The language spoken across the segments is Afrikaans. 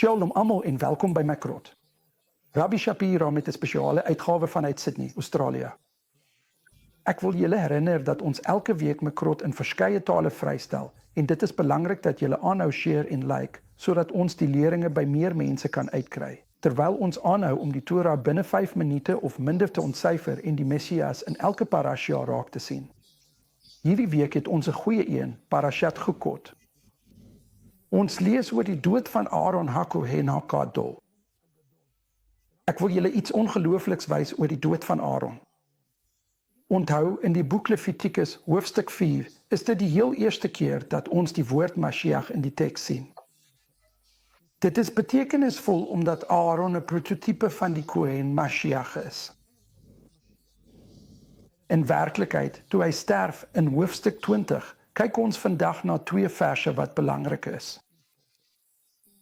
Shalom almal en welkom by my krot. Rabbi Shapira met 'n spesiale uitgawe vanuit Sydney, Australië. Ek wil julle herinner dat ons elke week my krot in verskeie tale vrystel en dit is belangrik dat julle aanhou share en like sodat ons die leringe by meer mense kan uitkry. Terwyl ons aanhou om die Torah binne 5 minute of minder te ontsyfer en die Messias in elke parasha raak te sien. Hierdie week het ons 'n goeie een, Parashat Chukot. Ons lees oor die dood van Aaron HaKohen HaGadol. Ek wil julle iets ongeloofliks wys oor die dood van Aaron. Onthou, in die boek Levitikus, hoofstuk 4, is dit die heel eerste keer dat ons die woord Mashiach in die teks sien. Dit is betekenisvol omdat Aaron 'n prototype van die Kohen Mashiach is. In werklikheid, toe hy sterf in hoofstuk 20, kyk ons vandag na 2 verse wat belangrik is.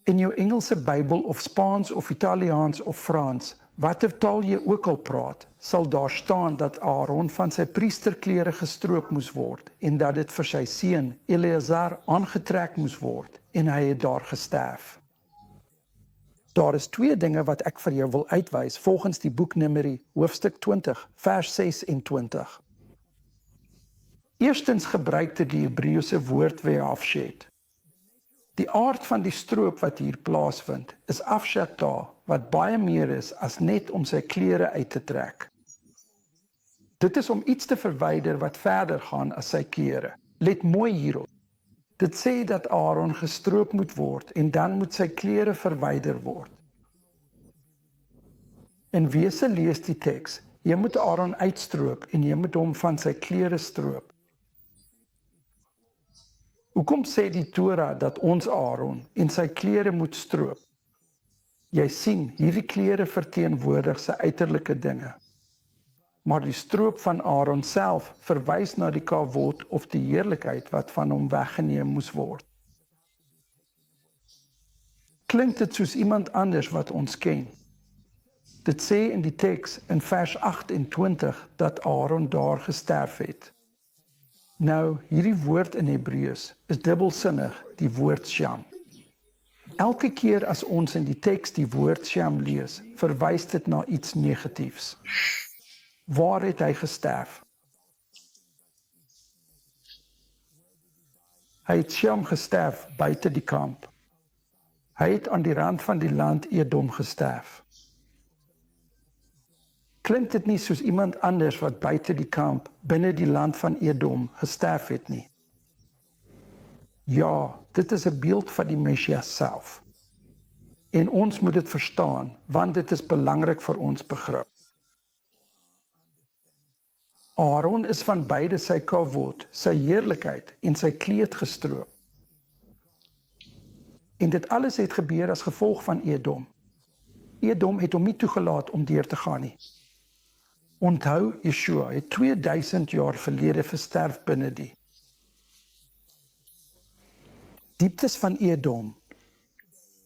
In jou Engelse Bybel of Spaans of Italiaans of Frans, watter taal jy ook al praat, sal daar staan dat Aaron van sy priesterklere gestroop moes word en dat dit vir sy seun Eleazar aangetrek moes word en hy het daar gesterf. Daar is 2 dinge wat ek vir jou wil uitwys volgens die boek Numeri, hoofstuk 20, vers 26. Eerstens gebruikte die Hebreëse woord ve'afshet. Die aard van die stroop wat hier plaasvind, is afshata, wat baie meer is as net om sy klere uit te trek. Dit is om iets te verwyder wat verder gaan as sy klere. Let mooi hierop. Dit sê dat Aaron gestroop moet word en dan moet sy klere verwyder word. In wese lees die teks, jy moet Aaron uitstroop en jy moet hom van sy klere stroop. Hoekom sê die Torah dat ons Aaron en sy klere moet stroop? Jy sien, hierdie klere verteenwoordig sy uiterlike dinge. Maar die stroop van Aaron self verwys na die kavod of die heerlikheid wat van hom weggeneem moes word. Klink dit soos iemand anders wat ons ken? Dit sê in die teks in vers 28 dat Aaron daar gesterf het. Nou, hierdie woord in Hebreëus is dubbelsinnig, die woord sham. Elke keer as ons in die teks die woord sham lees, verwys dit na iets negatiefs. Waar het hy gesterf? Hy het Sham gesterf buite die kamp. Hy het aan die rand van die land Edom gesterf. Klink dit nie soos iemand anders wat buite die kamp, binne die land van Edom, gesterf het nie? Ja, dit is 'n beeld van die Messias self. En ons moet dit verstaan, want dit is belangrik vir ons begrip. Aaron is van beide sy kavod, sy heerlikheid en sy kleed gestroop. En dit alles het gebeur as gevolg van Edom. Edom het hom nie toegelaat om deur te gaan nie. Onthou, Yeshua het 2000 jaar gelede versterf binne die dieptes van Edom.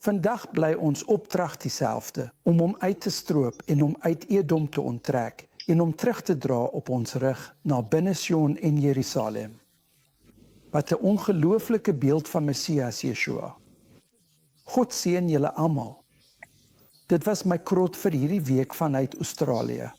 Vandag bly ons opdrag dieselfde, om hom uit te stroop en hom uit Edom te onttrek en hom terug te dra op ons rug na binne Sion en Jerusalem. Wat 'n ongelooflike beeld van Messias Yeshua. God seën julle almal. Dit was my krot vir hierdie week vanuit Australië.